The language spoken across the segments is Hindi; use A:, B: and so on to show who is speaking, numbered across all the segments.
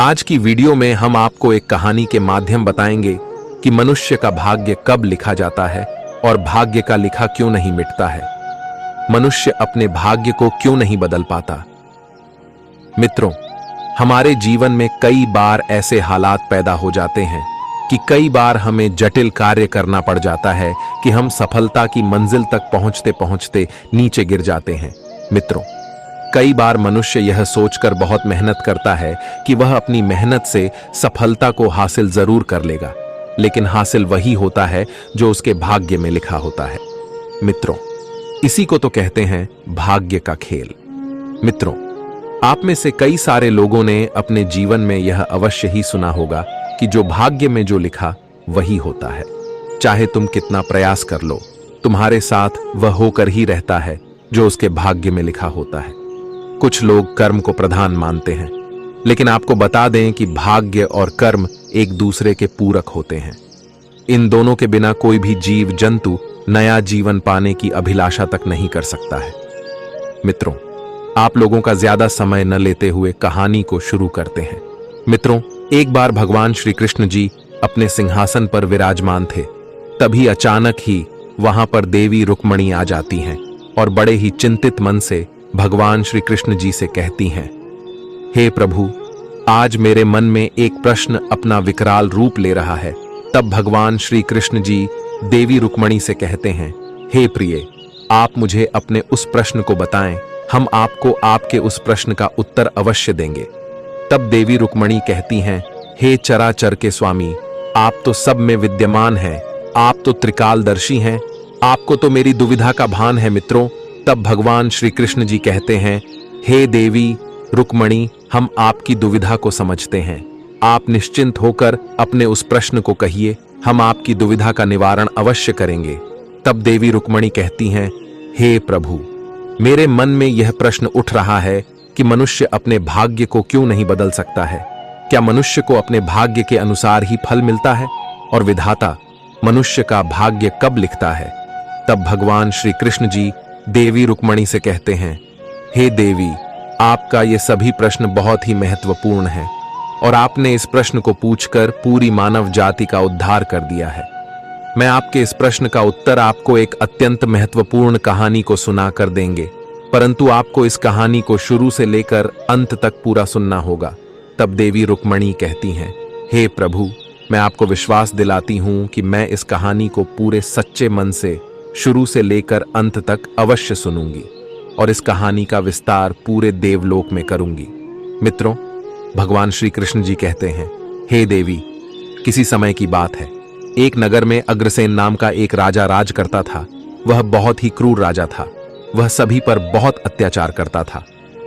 A: आज की वीडियो में हम आपको एक कहानी के माध्यम बताएंगे कि मनुष्य का भाग्य कब लिखा जाता है और भाग्य का लिखा क्यों नहीं मिटता है। मनुष्य अपने भाग्य को क्यों नहीं बदल पाता। मित्रों, हमारे जीवन में कई बार ऐसे हालात पैदा हो जाते हैं कि कई बार हमें जटिल कार्य करना पड़ जाता है कि हम सफलता की मंजिल तक पहुंचते पहुंचते नीचे गिर जाते हैं। मित्रों, कई बार मनुष्य यह सोचकर बहुत मेहनत करता है कि वह अपनी मेहनत से सफलता को हासिल जरूर कर लेगा, लेकिन हासिल वही होता है जो उसके भाग्य में लिखा होता है। मित्रों, इसी को तो कहते हैं भाग्य का खेल। मित्रों, आप में से कई सारे लोगों ने अपने जीवन में यह अवश्य ही सुना होगा कि जो भाग्य में जो लिखा वही होता है। चाहे तुम कितना प्रयास कर लो, तुम्हारे साथ वह होकर ही रहता है जो उसके भाग्य में लिखा होता है। कुछ लोग कर्म को प्रधान मानते हैं, लेकिन आपको बता दें कि भाग्य और कर्म एक दूसरे के पूरक होते हैं। इन दोनों के बिना कोई भी जीव जंतु नया जीवन पाने की अभिलाषा तक नहीं कर सकता है। मित्रों, आप लोगों का ज्यादा समय न लेते हुए कहानी को शुरू करते हैं। मित्रों, एक बार भगवान श्री कृष्ण जी अपने सिंहासन पर विराजमान थे। तभी अचानक ही वहां पर देवी रुक्मणी आ जाती हैं और बड़े ही चिंतित मन से भगवान श्री कृष्ण जी से कहती हैं, हे प्रभु, आज मेरे मन में एक प्रश्न अपना विकराल रूप ले रहा है। तब भगवान श्री कृष्ण जी देवी रुक्मणी से कहते हैं, हे प्रिय, आप मुझे अपने उस प्रश्न को बताएं, हम आपको आपके उस प्रश्न का उत्तर अवश्य देंगे। तब देवी रुक्मणी कहती हैं, हे चराचर के स्वामी, आप तो सब में विद्यमान हैं, आप तो त्रिकालदर्शी हैं, आपको तो मेरी दुविधा का भान है। मित्रों, तब भगवान श्री कृष्ण जी कहते हैं, हे देवी रुक्मणी, हम आपकी दुविधा को समझते हैं। आप निश्चिंत होकर अपने उस प्रश्न को कहिए, हम आपकी दुविधा का निवारण अवश्य करेंगे। तब देवी रुक्मणी कहती हैं, हे प्रभु, मेरे मन में यह प्रश्न उठ रहा है कि मनुष्य अपने भाग्य को क्यों नहीं बदल सकता है। क्या मनुष्य को अपने भाग्य के अनुसार ही फल मिलता है और विधाता मनुष्य का भाग्य कब लिखता है। तब भगवान श्री कृष्ण जी देवी रुक्मणी से कहते हैं, हे देवी, आपका ये सभी प्रश्न बहुत ही महत्वपूर्ण है और आपने इस प्रश्न को पूछकर पूरी मानव जाति का उद्धार कर दिया है। मैं आपके इस प्रश्न का उत्तर आपको एक अत्यंत महत्वपूर्ण कहानी को सुनाकर देंगे, परंतु आपको इस कहानी को शुरू से लेकर अंत तक पूरा सुनना होगा। तब देवी रुक्मणी कहती हैं, हे प्रभु, मैं आपको विश्वास दिलाती हूं कि मैं इस कहानी को पूरे सच्चे मन से शुरू से लेकर अंत तक अवश्य सुनूंगी और इस कहानी का विस्तार पूरे देवलोक में करूंगी। मित्रों, भगवान श्री कृष्ण जी कहते हैं, हे देवी, किसी समय की बात है, एक नगर में अग्रसेन नाम का एक राजा राज करता था। वह बहुत ही क्रूर राजा था। वह सभी पर बहुत अत्याचार करता था।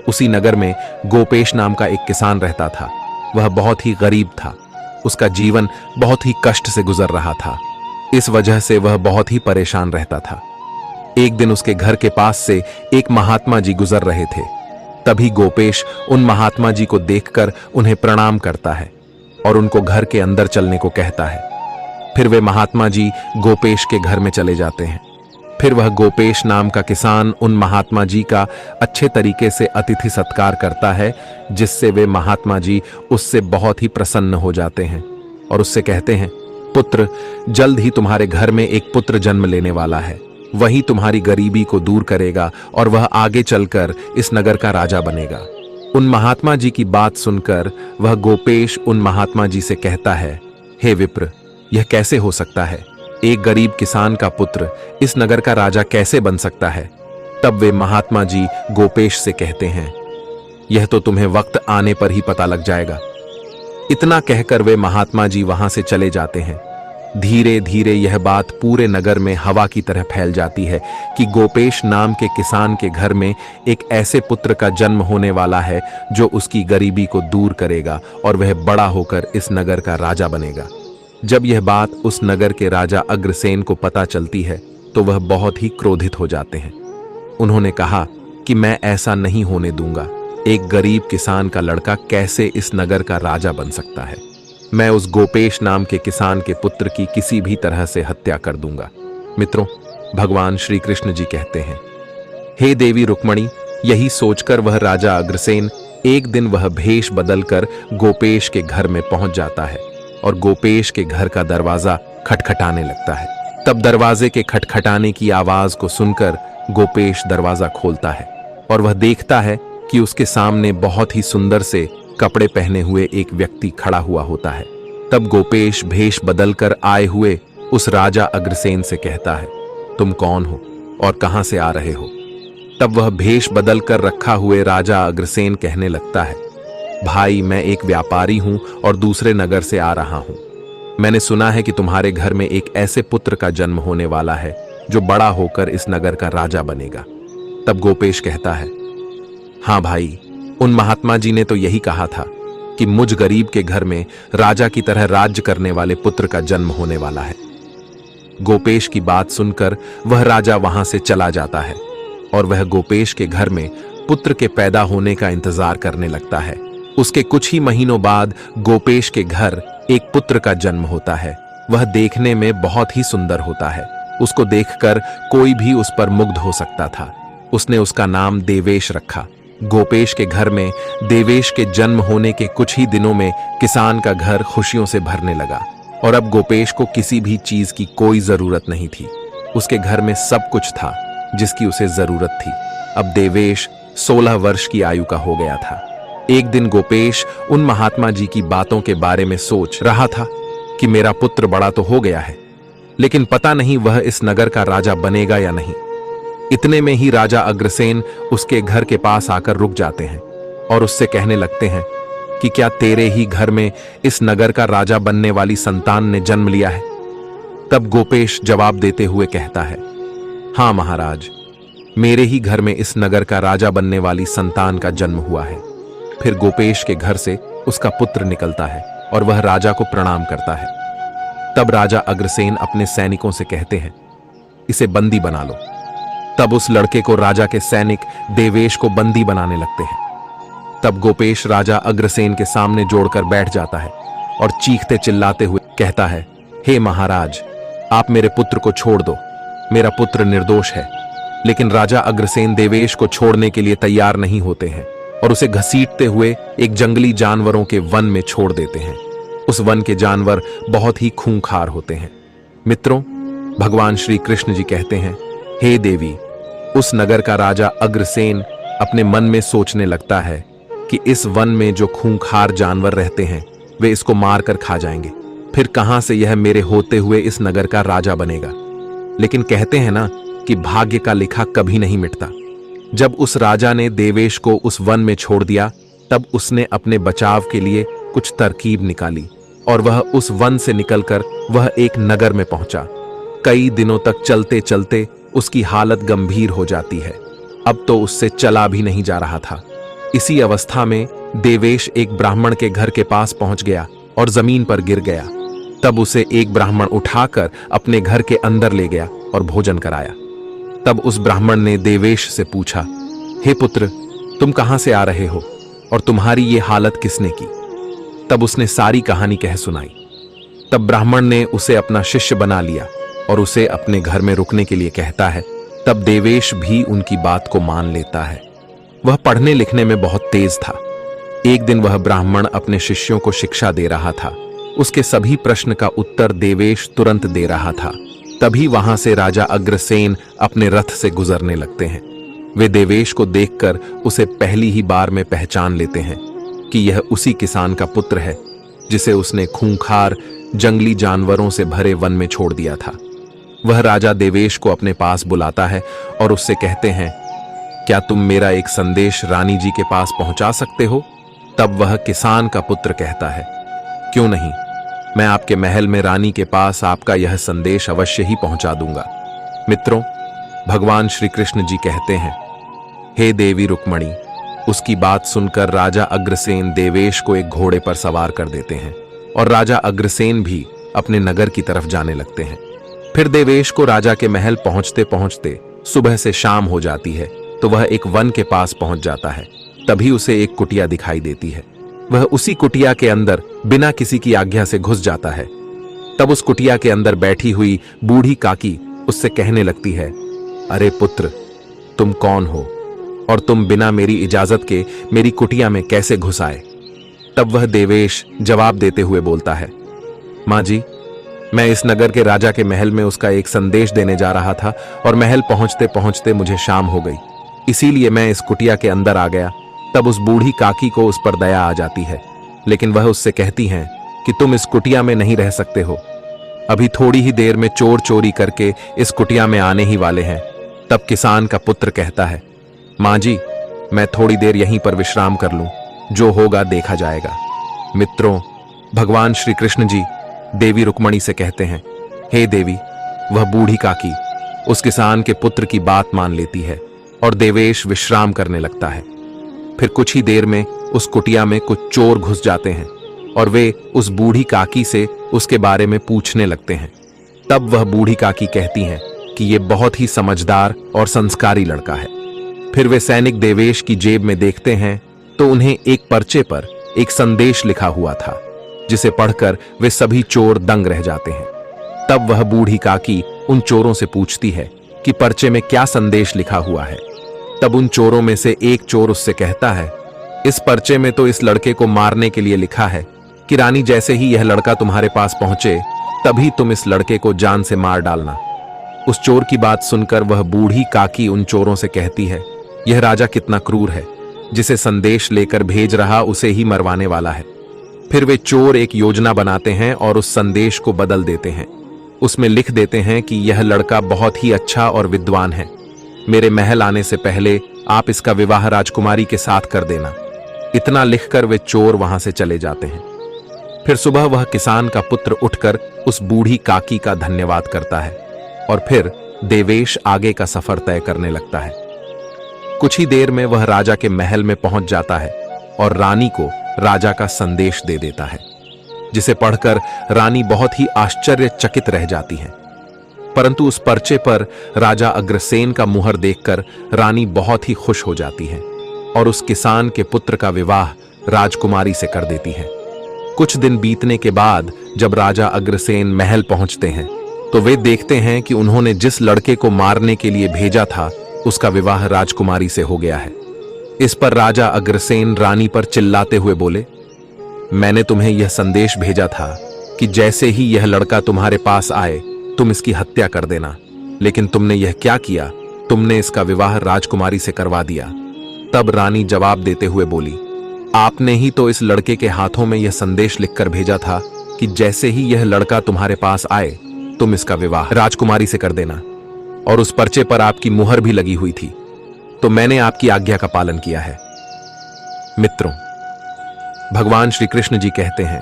A: उसी नगर में गोपेश नाम का एक किसान रहता था। वह बहुत ही गरीब था। उसका जीवन बहुत ही कष्ट से गुजर रहा था। इस वजह से वह बहुत ही परेशान रहता था। एक दिन उसके घर के पास से एक महात्मा जी गुजर रहे थे। तभी गोपेश उन महात्मा जी को देखकर उन्हें प्रणाम करता है और उनको घर के अंदर चलने को कहता है। फिर वे महात्मा जी गोपेश के घर में चले जाते हैं। फिर वह गोपेश नाम का किसान उन महात्मा जी का अच्छे तरीके से अतिथि सत्कार करता है, जिससे वे महात्मा जी उससे बहुत ही प्रसन्न हो जाते हैं और उससे कहते हैं, पुत्र, जल्द ही तुम्हारे घर में एक पुत्र जन्म लेने वाला है। वही तुम्हारी गरीबी को दूर करेगा और वह आगे चलकर इस नगर का राजा बनेगा। उन महात्मा जी की बात सुनकर वह गोपेश उन महात्मा जी से कहता है, हे विप्र, यह कैसे हो सकता है? एक गरीब किसान का पुत्र इस नगर का राजा कैसे बन सकता है? तब वे महात्मा जी गोपेश से कहते हैं, यह तो तुम्हें वक्त आने पर ही पता लग जाएगा। इतना कहकर वे महात्मा जी वहां से चले जाते हैं। धीरे धीरे यह बात पूरे नगर में हवा की तरह फैल जाती है कि गोपेश नाम के किसान के घर में एक ऐसे पुत्र का जन्म होने वाला है जो उसकी गरीबी को दूर करेगा और वह बड़ा होकर इस नगर का राजा बनेगा। जब यह बात उस नगर के राजा अग्रसेन को पता चलती है तो वह बहुत ही क्रोधित हो जाते हैं। उन्होंने कहा कि मैं ऐसा नहीं होने दूंगा। एक गरीब किसान का लड़का कैसे इस नगर का राजा बन सकता है? मैं उस गोपेश नाम के किसान के पुत्र की किसी भी तरह से हत्या कर दूंगा। मित्रों, भगवान श्री कृष्ण जी कहते हैं, हे देवी रुक्मणी, यही सोचकर वह राजा अग्रसेन एक दिन वह भेष बदलकर गोपेश के घर में पहुंच जाता है और गोपेश के घर का दरवाजा खटखटाने लगता है। तब दरवाजे के खटखटाने की आवाज को सुनकर गोपेश दरवाजा खोलता है और वह देखता है कि उसके सामने बहुत ही सुंदर से कपड़े पहने हुए एक व्यक्ति खड़ा हुआ होता है। तब गोपेश भेष बदलकर आए हुए उस राजा अग्रसेन से कहता है, तुम कौन हो और कहां से आ रहे हो? तब वह भेष बदलकर रखा हुए राजा अग्रसेन कहने लगता है, भाई मैं एक व्यापारी हूं और दूसरे नगर से आ रहा हूं। मैंने सुना है कि तुम्हारे घर में एक ऐसे पुत्र का जन्म होने वाला है जो बड़ा होकर इस नगर का राजा बनेगा। तब गोपेश कहता है, हां भाई, उन महात्मा जी ने तो यही कहा था कि मुझ गरीब के घर में राजा की तरह राज्य करने वाले पुत्र का जन्म होने वाला है। गोपेश की बात सुनकर वह राजा वहां से चला जाता है और वह गोपेश के घर में पुत्र के पैदा होने का इंतजार करने लगता है। उसके कुछ ही महीनों बाद गोपेश के घर एक पुत्र का जन्म होता है। वह देखने में बहुत ही सुंदर होता है। उसको देखकर कोई भी उस पर मुग्ध हो सकता था। उसने उसका नाम देवेश रखा। गोपेश के घर में देवेश के जन्म होने के कुछ ही दिनों में किसान का घर खुशियों से भरने लगा और अब गोपेश को किसी भी चीज की कोई जरूरत नहीं थी। उसके घर में सब कुछ था जिसकी उसे जरूरत थी। अब देवेश 16 वर्ष की आयु का हो गया था। एक दिन गोपेश उन महात्मा जी की बातों के बारे में सोच रहा था कि मेरा पुत्र बड़ा तो हो गया है, लेकिन पता नहीं वह इस नगर का राजा बनेगा या नहीं। इतने में ही राजा अग्रसेन उसके घर के पास आकर रुक जाते हैं और उससे कहने लगते हैं कि क्या तेरे ही घर में इस नगर का राजा बनने वाली संतान ने जन्म लिया है? तब गोपेश जवाब देते हुए कहता है, हां महाराज, मेरे ही घर में इस नगर का राजा बनने वाली संतान का जन्म हुआ है। फिर गोपेश के घर से उसका पुत्र निकलता है और वह राजा को प्रणाम करता है। तब राजा अग्रसेन अपने सैनिकों से कहते हैं, इसे बंदी बना लो। तब उस लड़के को राजा के सैनिक देवेश को बंदी बनाने लगते हैं। तब गोपेश राजा अग्रसेन के सामने जोड़कर बैठ जाता है और चीखते चिल्लाते हुए कहता है, हे महाराज, आप मेरे पुत्र को छोड़ दो, मेरा पुत्र निर्दोष है। लेकिन राजा अग्रसेन देवेश को छोड़ने के लिए तैयार नहीं होते हैं और उसे घसीटते हुए एक जंगली जानवरों के वन में छोड़ देते हैं। उस वन के जानवर बहुत ही खूंखार होते हैं। मित्रों, भगवान श्री कृष्ण जी कहते हैं, हे देवी, उस नगर का राजा अग्रसेन अपने मन में सोचने लगता है कि इस वन में जो खूंखार जानवर रहते हैं वे इसको मारकर खा जाएंगे, फिर कहां से यह मेरे होते हुए इस नगर का राजा बनेगा। लेकिन कहते हैं ना कि भाग्य का लिखा कभी नहीं मिटता। जब उस राजा ने देवेश को उस वन में छोड़ दिया, तब उसने अपने बचाव के लिए कुछ तरकीब निकाली और वह उस वन से निकलकर वह एक नगर में पहुंचा। कई दिनों तक चलते चलते उसकी हालत गंभीर हो जाती है। अब तो उससे चला भी नहीं जा रहा था। इसी अवस्था में देवेश एक ब्राह्मण के घर के पास पहुंच गया और जमीन पर गिर गया। तब उसे एक ब्राह्मण उठाकर अपने घर के अंदर ले गया और भोजन कराया। तब उस ब्राह्मण ने देवेश से पूछा, हे पुत्र, तुम कहां से आ रहे हो और तुम्हारी ये हालत किसने की? तब उसने सारी कहानी कह सुनाई। तब ब्राह्मण ने उसे अपना शिष्य बना लिया और उसे अपने घर में रुकने के लिए कहता है। तब देवेश भी उनकी बात को मान लेता है। वह पढ़ने लिखने में बहुत तेज था। एक दिन वह ब्राह्मण अपने शिष्यों को शिक्षा दे रहा था। उसके सभी प्रश्न का उत्तर देवेश तुरंत दे रहा था। तभी वहां से राजा अग्रसेन अपने रथ से गुजरने लगते हैं। वे देवेश को देखकर उसे पहली ही बार में पहचान लेते हैं कि यह उसी किसान का पुत्र है जिसे उसने खूंखार जंगली जानवरों से भरे वन में छोड़ दिया था। वह राजा देवेश को अपने पास बुलाता है और उससे कहते हैं, क्या तुम मेरा एक संदेश रानी जी के पास पहुंचा सकते हो? तब वह किसान का पुत्र कहता है, क्यों नहीं, मैं आपके महल में रानी के पास आपका यह संदेश अवश्य ही पहुंचा दूंगा। मित्रों, भगवान श्री कृष्ण जी कहते हैं, हे देवी रुक्मणी। उसकी बात सुनकर राजा अग्रसेन देवेश को एक घोड़े पर सवार कर देते हैं और राजा अग्रसेन भी अपने नगर की तरफ जाने लगते हैं। फिर देवेश को राजा के महल पहुंचते पहुंचते सुबह से शाम हो जाती है, तो वह एक वन के पास पहुंच जाता है। तभी उसे एक कुटिया दिखाई देती है। वह उसी कुटिया के अंदर बिना किसी की आज्ञा से घुस जाता है। तब उस कुटिया के अंदर बैठी हुई बूढ़ी काकी उससे कहने लगती है, अरे पुत्र, तुम कौन हो और तुम बिना मेरी इजाजत के मेरी कुटिया में कैसे घुस आए? तब वह देवेश जवाब देते हुए बोलता है, माँ जी, मैं इस नगर के राजा के महल में उसका एक संदेश देने जा रहा था और महल पहुंचते पहुंचते मुझे शाम हो गई, इसीलिए मैं इस कुटिया के अंदर आ गया। तब उस बूढ़ी काकी को उस पर दया आ जाती है, लेकिन वह उससे कहती हैं कि तुम इस कुटिया में नहीं रह सकते हो, अभी थोड़ी ही देर में चोर चोरी करके इस कुटिया में आने ही वाले हैं। तब किसान का पुत्र कहता है, माँ जी, मैं थोड़ी देर यहीं पर विश्राम कर लूं, जो होगा देखा जाएगा। मित्रों, भगवान श्री कृष्ण जी देवी रुक्मणी से कहते हैं, हे देवी। वह बूढ़ी काकी उस किसान के पुत्र की बात मान लेती है और देवेश विश्राम करने लगता है। फिर कुछ ही देर में उस कुटिया में कुछ चोर घुस जाते हैं और वे उस बूढ़ी काकी से उसके बारे में पूछने लगते हैं। तब वह बूढ़ी काकी कहती हैं कि यह बहुत ही समझदार और संस्कारी लड़का है। फिर वे सैनिक देवेश की जेब में देखते हैं तो उन्हें एक पर्चे पर एक संदेश लिखा हुआ था, जिसे पढ़कर वे सभी चोर दंग रह जाते हैं। तब वह बूढ़ी काकी उन चोरों से पूछती है कि पर्चे में क्या संदेश लिखा हुआ है। तब उन चोरों में से एक चोर उससे कहता है, इस पर्चे में तो इस लड़के को मारने के लिए लिखा है कि रानी जैसे ही यह लड़का तुम्हारे पास पहुंचे तभी तुम इस लड़के को जान से मार डालना। उस चोर की बात सुनकर वह बूढ़ी काकी उन चोरों से कहती है, यह राजा कितना क्रूर है, जिसे संदेश लेकर भेज रहा उसे ही मरवाने वाला है। फिर वे चोर एक योजना बनाते हैं और उस संदेश को बदल देते हैं। उसमें लिख देते हैं कि यह लड़का बहुत ही अच्छा और विद्वान है, मेरे महल आने से पहले आप इसका विवाह राजकुमारी के साथ कर देना। इतना लिखकर वे चोर वहां से चले जाते हैं। फिर सुबह वह किसान का पुत्र उठकर उस बूढ़ी काकी का धन्यवाद करता है और फिर देवेश आगे का सफर तय करने लगता है। कुछ ही देर में वह राजा के महल में पहुंच जाता है और रानी को राजा का संदेश दे देता है, जिसे पढ़कर रानी बहुत ही आश्चर्यचकित रह जाती है। परंतु उस पर्चे पर राजा अग्रसेन का मुहर देखकर रानी बहुत ही खुश हो जाती है और उस किसान के पुत्र का विवाह राजकुमारी से कर देती है। कुछ दिन बीतने के बाद जब राजा अग्रसेन महल पहुंचते हैं तो वे देखते हैं कि उन्होंने जिस लड़के को मारने के लिए भेजा था उसका विवाह राजकुमारी से हो गया है। इस पर राजा अग्रसेन रानी पर चिल्लाते हुए बोले, मैंने तुम्हें यह संदेश भेजा था कि जैसे ही यह लड़का तुम्हारे पास आए तुम इसकी हत्या कर देना, लेकिन तुमने यह क्या किया, तुमने इसका विवाह राजकुमारी से करवा दिया। तब रानी जवाब देते हुए बोली, आपने ही तो इस लड़के के हाथों में यह संदेश लिखकर भेजा था कि जैसे ही यह लड़का तुम्हारे पास आए तुम इसका विवाह राजकुमारी से कर देना, और उस पर्चे पर आपकी मुहर भी लगी हुई थी, तो मैंने आपकी आज्ञा का पालन किया है। मित्रों, भगवान श्री कृष्ण जी कहते हैं,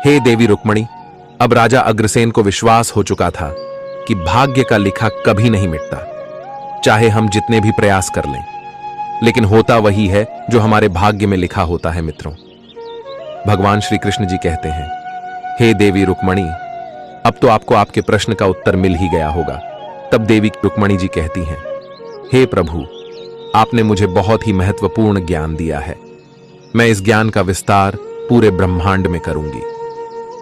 A: हे देवी रुक्मणी, अब राजा अग्रसेन को विश्वास हो चुका था कि भाग्य का लिखा कभी नहीं मिटता, चाहे हम जितने भी प्रयास कर लें, लेकिन होता वही है जो हमारे भाग्य में लिखा होता है। मित्रों, भगवान श्री कृष्ण जी कहते हैं, हे देवी रुक्मणी, अब तो आपको आपके प्रश्न का उत्तर मिल ही गया होगा। तब देवी रुक्मणी जी कहती हैं, हे प्रभु, आपने मुझे बहुत ही महत्वपूर्ण ज्ञान दिया है, मैं इस ज्ञान का विस्तार पूरे ब्रह्मांड में करूंगी।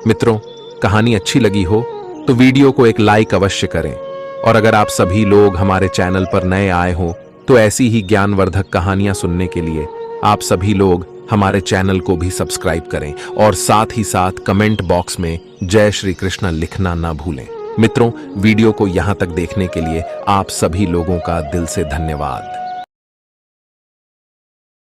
A: मित्रों, कहानी अच्छी लगी हो तो वीडियो को एक लाइक अवश्य करें, और अगर आप सभी लोग हमारे चैनल पर नए आए हो तो ऐसी ही ज्ञानवर्धक कहानियां सुनने के लिए आप सभी लोग हमारे चैनल को भी सब्सक्राइब करें और साथ ही साथ कमेंट बॉक्स में जय श्री कृष्ण लिखना ना भूलें। मित्रों, वीडियो को यहां तक देखने के लिए आप सभी लोगों का दिल से धन्यवाद।